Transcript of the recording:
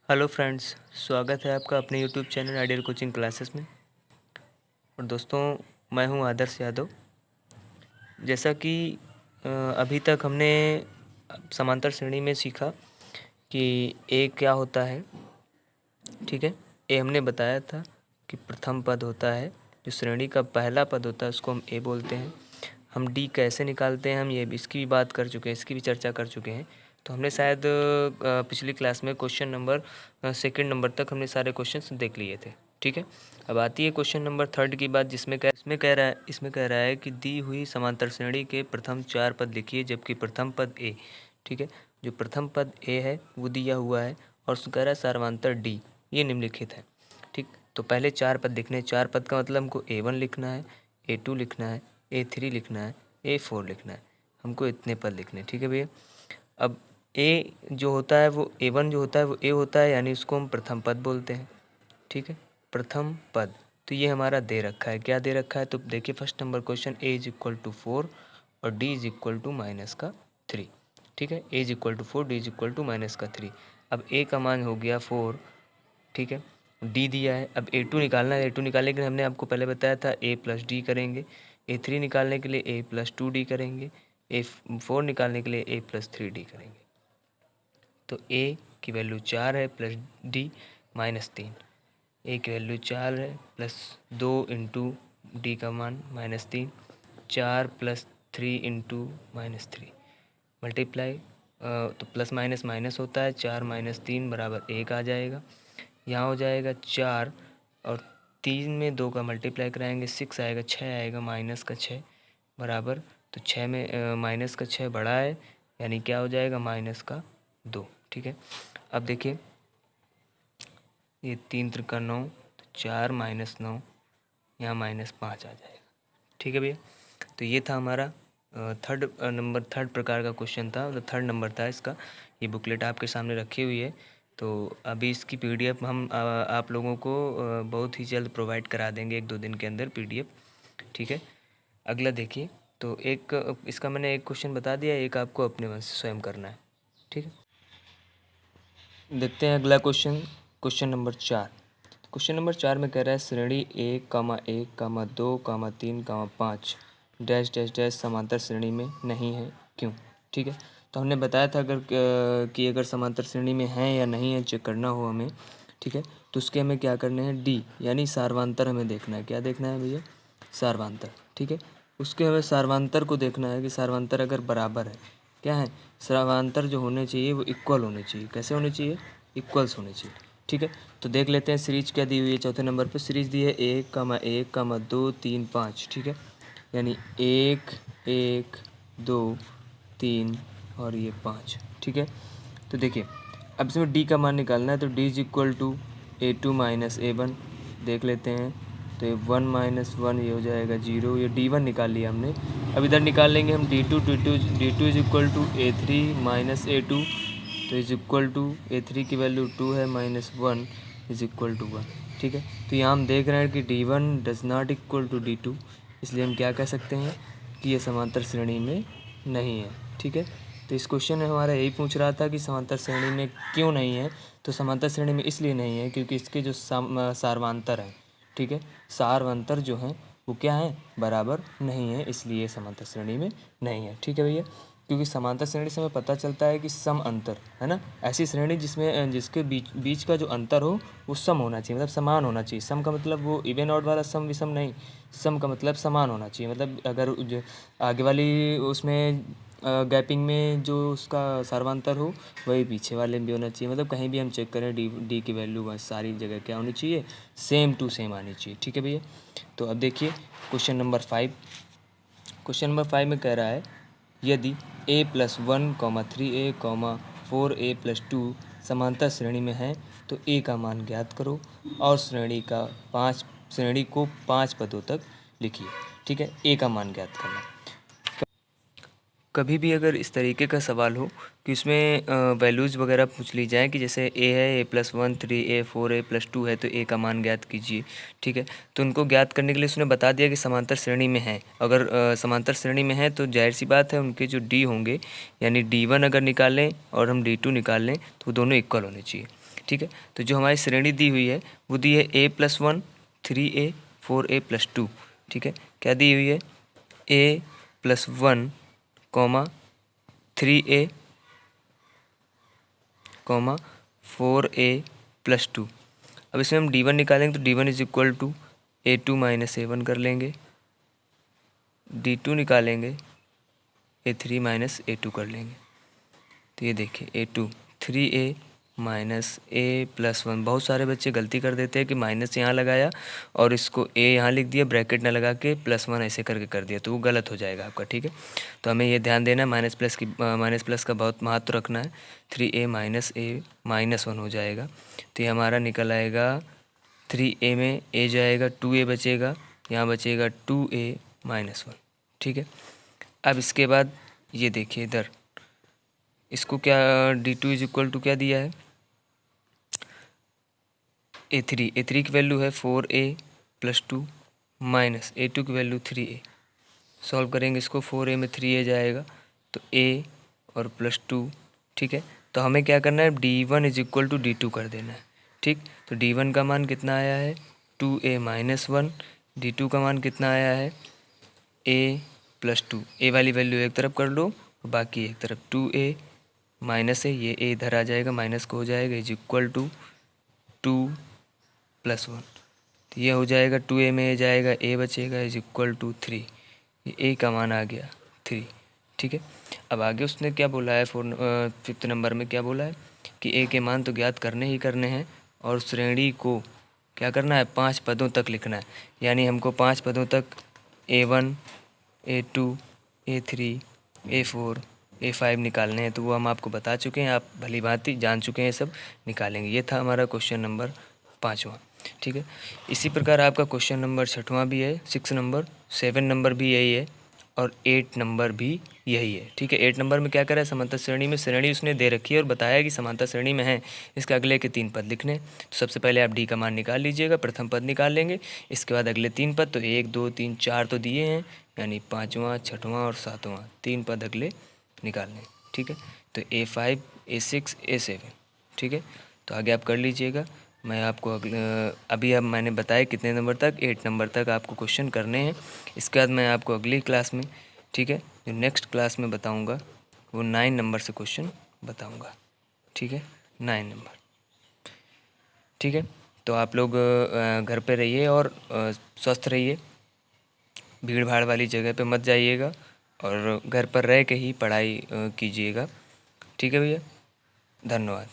Hello friends, स्वागत है आपका अपने YouTube channel ideal coaching classes में। और दोस्तों, मैं हूं आदर्श यादव। जैसा कि अभी तक हमने समांतर श्रेणी में सीखा कि ए क्या होता है। ठीक है, ए हमने बताया था कि प्रथम पद होता है, जो श्रेणी का पहला पद होता है उसको हम ए बोलते हैं। हम डी कैसे निकालते हैं, हम ये इसकी भी बात कर चुके हैं, इसकी भी चर्चा कर चुके हैं। तो हमने शायद पिछली क्लास में क्वेश्चन नंबर सेकंड नंबर तक हमने सारे क्वेश्चंस देख लिए थे। ठीक है, अब आती है क्वेश्चन नंबर थर्ड की बात, इसमें कह रहा है कि दी हुई समांतर श्रेणी के प्रथम 4 पद लिखिए, जबकि प्रथम पद ए। ठीक है, जो प्रथम पद ए है वो दिया हुआ है और उसको कह रहा है सार्वंतर डी, ये निम्नलिखित है। ठीक, तो पहले 4 पद लिखने हैं। 4 पद का मतलब हमको A1 लिखना है, A2 लिखना है, A3 लिखना है, A4 लिखना है। हमको इतने पद लिखने हैं। ठीक है भैया, अब ए जो होता है वो A1 जो होता है वो ए होता है, यानी उसको हम प्रथम पद बोलते हैं। ठीक है, प्रथम पद। तो ये हमारा दे रखा है। क्या दे रखा है? तो देखिए first number question, A is equal to 4 और D इज इक्वल टू -3। ठीक है, A is equal to 4, D is equal to -3। अब A का मान हो गया 4। ठीक है, डी दिया है। अब A2 निकालना है। A2 निकालने के लिए हमने आपको पहले बताया था A प्लस डी करेंगे। A3 निकालने के लिए A प्लस 2D करेंगे। A4 निकालने के लिए A प्लस 3D करेंगे। तो A की वैल्यू 4 है प्लस D -3। A की वैल्यू 4 है प्लस 2 इंटू डी का मान -3, 4 प्लस 3 इंटू -3 मल्टीप्लाई, तो प्लस माइनस माइनस होता है। 4 - 3 बराबर 1 आ जाएगा। यहाँ हो जाएगा 4 और 3 में 2 का मल्टीप्लाई कराएंगे 6 आएगा, 6 आएगा, माइनस का 6 बराबर, तो 6 में माइनस का 6 बड़ा है, यानी क्या हो जाएगा -2। ठीक है, अब देखिए ये 3 त्रिका 9, तो 4 - 9, यहाँ -5 आ जाएगा। ठीक है भैया, तो ये था हमारा थर्ड प्रकार का क्वेश्चन था, मतलब थर्ड नंबर था इसका। ये बुकलेट आपके सामने रखी हुई है, तो अभी इसकी पीडीएफ हम आप लोगों को बहुत ही जल्द प्रोवाइड करा देंगे, 1-2 दिन के अंदर पीडीएफ। ठीक है, अगला देखिए। तो एक इसका मैंने एक क्वेश्चन बता दिया, एक आपको अपने मन से स्वयं करना है। ठीक है, देखते हैं अगला question, question number 4। Question number 4 में कह रहा है श्रेणी 1, 2, 3, 5 डैश डैश डैश समांतर श्रेणी में नहीं है, क्यों? ठीक है, तो हमने बताया था कि अगर समांतर श्रेणी में है या नहीं है चेक करना हो हमें। ठीक है, तो उसके हमें क्या करने हैं, डी यानी सार्वांतर हमें देखना है। क्या देखना है भैया? सार्वांतर। ठीक है, उसके हमें सार्वांतर को देखना है कि सार्वांतर अगर बराबर है, क्या है, सार्वांतर जो होने चाहिए वो इक्वल होने चाहिए। कैसे होने चाहिए? इक्वल्स होने चाहिए। ठीक है, तो देख लेते हैं सीरीज क्या दी हुई है। चौथे नंबर पे सीरीज दी है 1, 2, 3, 5। ठीक है, यानी 1, 1, 2, 3 और ये 5। ठीक है, तो देखिए अब इसमें डी का मान निकालना है, तो D is equal to A2 - A1 देख लेते हैं। तो ये 1 - 1 ये हो जाएगा 0, ये D1 निकाल लिया हमने। अब इधर निकाल लेंगे हम D2 is equal to A3 - A2, तो इज इक्वल टू A3 की वैल्यू 2 है, -1 इज इक्वल टू 1। ठीक है, तो यहाँ हम देख रहे हैं कि D1 does not equal to D2, इसलिए हम क्या कह सकते हैं कि ये समांतर श्रेणी में नहीं है। ठीक है, तो इस क्वेश्चन में हमारा यही पूछ रहा था कि समांतर श्रेणी में क्यों नहीं है। तो समांतर श्रेणी में इसलिए नहीं है क्योंकि इसके जो सार्वांतर है, ठीक है, सार्वांतर जो हैं वो क्या है, बराबर नहीं है, इसलिए समांतर श्रेणी में नहीं है। ठीक है भैया, क्योंकि समांतर श्रेणी से हमें पता चलता है कि सम अंतर है ना, ऐसी श्रेणी जिसमें जिसके बीच का जो अंतर हो वो सम होना चाहिए, मतलब समान होना चाहिए। सम का मतलब वो इवन ऑड वाला सम विषम नहीं, सम का मतलब समान होना चाहिए। मतलब अगर जो आगे वाली उसमें गैपिंग में जो उसका सार्वांतर हो वही पीछे वाले में भी होना चाहिए। मतलब कहीं भी हम चेक करें डी की वैल्यू बस सारी जगह क्या होनी चाहिए, सेम टू सेम आनी चाहिए। ठीक है भैया, तो अब देखिए क्वेश्चन नंबर 5। क्वेश्चन नंबर 5 में कह रहा है यदि A+1, 3A, 4A + 2 समांतर श्रेणी में है तो A का मान ज्ञात करो और श्रेणी को 5 पदों तक लिखिए। ठीक है, A का मान ज्ञात करना। कभी भी अगर इस तरीके का सवाल हो कि उसमें वैल्यूज़ वगैरह पूछ ली जाए कि जैसे ए है a+1 3a 4a+2 है तो a का मान ज्ञात कीजिए, ठीक है। तो उनको ज्ञात करने के लिए उसने बता दिया कि समांतर श्रेणी में है। अगर समांतर श्रेणी में है तो जाहिर सी बात है उनके जो d होंगे यानी d1 अगर निकालें और हम d2 निकाल लें तो दोनों इक्वल होने चाहिए, ठीक है। तो जो हमारी श्रेणी दी हुई है वो दी है a+1 3a 4a+2, ठीक है। क्या दी हुई है? a+1 3a 4a+2। अब इसमें हम d1 निकालेंगे तो d1 is equal to a2 minus a1 कर लेंगे, d2 निकालेंगे a3 माइनस a2 कर लेंगे। तो ये देखिए a2 3a माइनस a+1। बहुत सारे बच्चे गलती कर देते हैं कि माइनस यहाँ लगाया और इसको a यहाँ लिख दिया, ब्रैकेट ना लगा के +1 ऐसे करके कर दिया, तो वो गलत हो जाएगा आपका, ठीक है। तो हमें ये ध्यान देना है, माइनस प्लस का बहुत महत्व रखना है। 3a माइनस a -1 हो जाएगा, तो ये हमारा निकल आएगा 3a में a जाएगा, 2a बचेगा, यहाँ बचेगा 2a -1, ठीक है। अब इसके बाद ये देखिए इधर इसको क्या d2 इज इक्वल टू क्या दिया है? a3 की वैल्यू है 4a+2 माइनस a2 की वैल्यू 3a। सॉल्व करेंगे इसको, 4a में 3a जाएगा तो a और +2, ठीक है। तो हमें क्या करना है? d1 is equal to d2 कर देना है, ठीक। तो d1 का मान कितना आया है? 2a -1। d2 का मान कितना आया है? a+2। a वाली वैल्यू एक तरफ कर लो, बाकी एक तरफ 2a माइनस है, ये a इधर आ जाएगा, माइनस को हो जाएगा, इज इक्वल टू 2+1। तो ये हो जाएगा 2a में a जाएगा, a बचेगा, इज इक्वल टू 3। ये a का मान आ गया 3, ठीक है। अब आगे उसने क्या बोला है? 5th नंबर में क्या बोला है कि a के मान तो ज्ञात करने ही करने हैं और श्रेणी को क्या करना है? 5 पदों तक लिखना है। यानी हमको 5 पदों तक a1 a2 a3 a4 a5 निकालने हैं, तो वो हम आपको बता चुके हैं, आप भली भांति जान चुके हैं, सब निकालेंगे। ये था हमारा क्वेश्चन नंबर 5वां, ठीक है। इसी प्रकार आपका क्वेश्चन नंबर 6वां भी है, 6 नंबर, 7 नंबर भी यही है और 8 नंबर भी यही है, ठीक है। 8 नंबर में क्या करा है? समांतर श्रेणी में श्रेणी उसने दे रखी है और बताया कि समांतर श्रेणी में है, इसके अगले के 3 पद लिखने हैं। तो सबसे पहले आप डी का मान निकाल लीजिएगा, प्रथम पद निकाल लेंगे, इसके बाद अगले 3 पद, तो 1 2 3 4 तो दिए हैं, यानी 5वां 6वां और 7वां 3 पद अगले निकालने, ठीक है। तो a5 a6 a7, ठीक है। तो आगे आप कर लीजिएगा। मैं आपको अभी अब मैंने बताया कितने नंबर तक? 8 नंबर तक आपको क्वेश्चन करने हैं। इसके बाद मैं आपको अगली क्लास में, ठीक है, जो नेक्स्ट क्लास में बताऊंगा वो 9 नंबर से क्वेश्चन बताऊंगा, ठीक है, 9 नंबर, ठीक है। तो आप लोग घर पे रहिए और स्वस्थ रहिए, भीड़ भाड़ वाली जगह पे मत जाइएगा और घर पर रह के ही पढ़ाई कीजिएगा, ठीक है भैया। धन्यवाद।